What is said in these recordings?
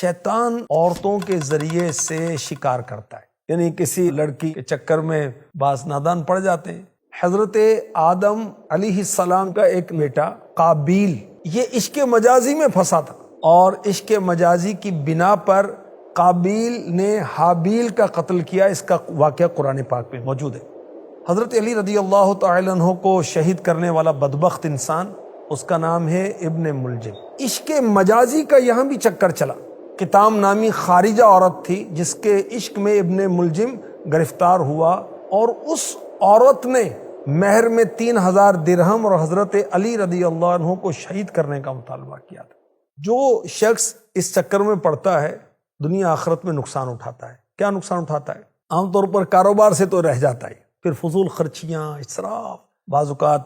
شیطان عورتوں کے ذریعے سے شکار کرتا ہے، یعنی کسی لڑکی کے چکر میں بعض نادان پڑ جاتے ہیں۔ حضرت آدم علیہ السلام کا ایک بیٹا قابیل یہ عشق مجازی میں پھنسا تھا، اور عشق مجازی کی بنا پر قابیل نے حابیل کا قتل کیا۔ اس کا واقعہ قرآن پاک میں موجود ہے۔ حضرت علی رضی اللہ تعالی عنہ کو شہید کرنے والا بدبخت انسان، اس کا نام ہے ابن ملجم۔ عشق مجازی کا یہاں بھی چکر چلا۔ کتام نامی خارجہ عورت تھی جس کے عشق میں ابن ملجم گرفتار ہوا، اور اس عورت نے مہر میں 3000 درہم اور حضرت علی رضی اللہ عنہ کو شہید کرنے کا مطالبہ کیا تھا۔ جو شخص اس چکر میں پڑتا ہے دنیا آخرت میں نقصان اٹھاتا ہے۔ کیا نقصان اٹھاتا ہے؟ عام طور پر کاروبار سے تو رہ جاتا ہے، پھر فضول خرچیاں، اسراف، بعض اوقات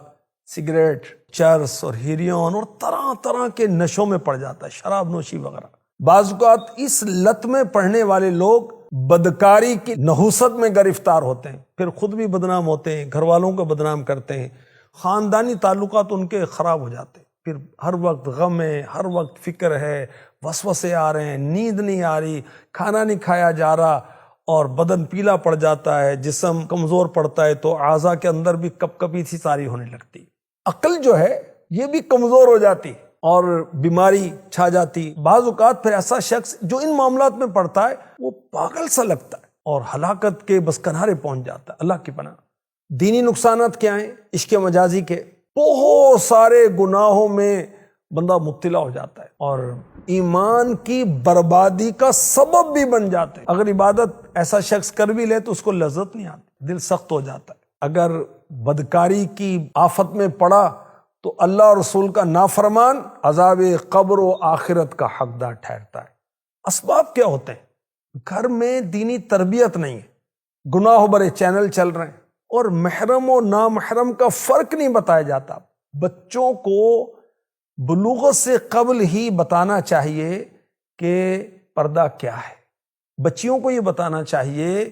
سگریٹ، چرس اور ہیروئن اور طرح طرح کے نشوں میں پڑ جاتا ہے، شراب نوشی وغیرہ۔ بعض اوقات اس لت میں پڑھنے والے لوگ بدکاری کی نحوست میں گرفتار ہوتے ہیں، پھر خود بھی بدنام ہوتے ہیں، گھر والوں کو بدنام کرتے ہیں، خاندانی تعلقات ان کے خراب ہو جاتے ہیں، پھر ہر وقت غم ہے، ہر وقت فکر ہے، وسوسے آ رہے ہیں، نیند نہیں آ رہی، کھانا نہیں کھایا جا رہا، اور بدن پیلا پڑ جاتا ہے، جسم کمزور پڑتا ہے، تو اعضاء کے اندر بھی کپ کپی سی ساری ہونے لگتی۔ عقل جو ہے یہ بھی کمزور ہو جاتی اور بیماری چھا جاتی۔ بعض اوقات پھر ایسا شخص جو ان معاملات میں پڑتا ہے وہ پاگل سا لگتا ہے اور ہلاکت کے بس کنارے پہنچ جاتا ہے۔ اللہ کی پناہ۔ دینی نقصانات کیا ہیں عشق مجازی کے؟ بہت سارے گناہوں میں بندہ مبتلا ہو جاتا ہے اور ایمان کی بربادی کا سبب بھی بن جاتے ہیں۔ اگر عبادت ایسا شخص کر بھی لے تو اس کو لذت نہیں آتی، دل سخت ہو جاتا ہے۔ اگر بدکاری کی آفت میں پڑا تو اللہ اور رسول کا نافرمان عذاب قبر و آخرت کا حقدار ٹھہرتا ہے۔ اسباب کیا ہوتے ہیں؟ گھر میں دینی تربیت نہیں ہے، گناہ بھرے چینل چل رہے ہیں، اور محرم و نامحرم کا فرق نہیں بتایا جاتا۔ بچوں کو بلوغت سے قبل ہی بتانا چاہیے کہ پردہ کیا ہے۔ بچیوں کو یہ بتانا چاہیے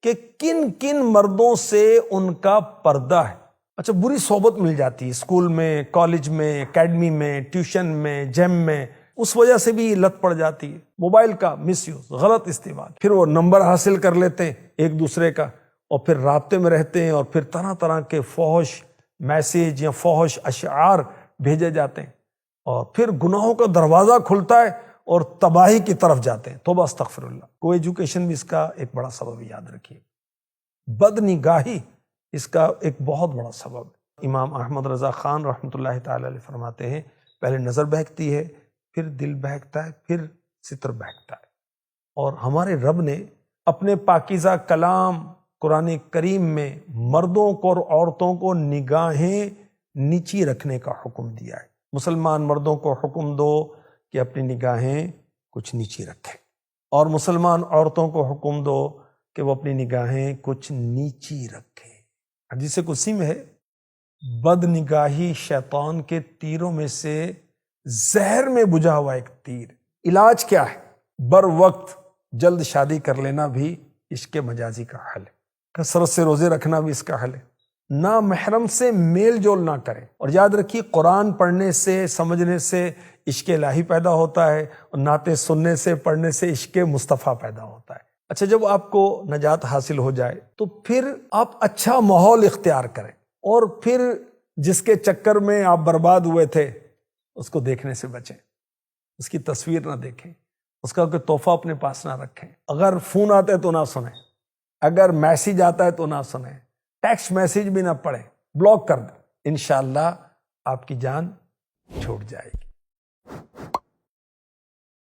کہ کن کن مردوں سے ان کا پردہ ہے۔ اچھا، بری صحبت مل جاتی ہے اسکول میں، کالج میں، اکیڈمی میں، ٹیوشن میں، جیم میں، اس وجہ سے بھی لت پڑ جاتی ہے۔ موبائل کا مس یوز، غلط استعمال، پھر وہ نمبر حاصل کر لیتے ہیں ایک دوسرے کا، اور پھر رابطے میں رہتے ہیں، اور پھر طرح طرح کے فحش میسیج یا فحش اشعار بھیجے جاتے ہیں، اور پھر گناہوں کا دروازہ کھلتا ہے اور تباہی کی طرف جاتے ہیں۔ توبہ استغفر اللہ۔ کو ایجوکیشن بھی اس کا ایک بڑا سبب، یاد رکھیے۔ بد نگاہی اس کا ایک بہت بڑا سبب ہے۔ امام احمد رضا خان رحمۃ اللہ تعالی علیہ فرماتے ہیں پہلے نظر بہکتی ہے، پھر دل بہکتا ہے، پھر ستر بہکتا ہے۔ اور ہمارے رب نے اپنے پاکیزہ کلام قرآن کریم میں مردوں کو اور عورتوں کو نگاہیں نیچی رکھنے کا حکم دیا ہے۔ مسلمان مردوں کو حکم دو کہ اپنی نگاہیں کچھ نیچی رکھیں، اور مسلمان عورتوں کو حکم دو کہ وہ اپنی نگاہیں کچھ نیچی رکھیں۔ حدیث قدسی میں ہے، بد نگاہی شیطان کے تیروں میں سے زہر میں بجھا ہوا ایک تیر۔ علاج کیا ہے؟ بر وقت جلد شادی کر لینا بھی عشق مجازی کا حل ہے۔ کثرت سے روزے رکھنا بھی اس کا حل ہے۔ نامحرم سے میل جول نہ کریں، اور یاد رکھیے قرآن پڑھنے سے، سمجھنے سے عشق الہی پیدا ہوتا ہے، اور نعتیں سننے سے، پڑھنے سے عشق مصطفیٰ پیدا ہوتا ہے۔ اچھا، جب آپ کو نجات حاصل ہو جائے تو پھر آپ اچھا ماحول اختیار کریں، اور پھر جس کے چکر میں آپ برباد ہوئے تھے اس کو دیکھنے سے بچیں، اس کی تصویر نہ دیکھیں، اس کا کوئی تحفہ اپنے پاس نہ رکھیں، اگر فون آتا ہے تو نہ سنیں، اگر میسیج آتا ہے تو نہ سنیں، ٹیکسٹ میسیج بھی نہ پڑھیں، بلاک کر دیں۔ انشاءاللہ آپ کی جان چھوٹ جائے گی۔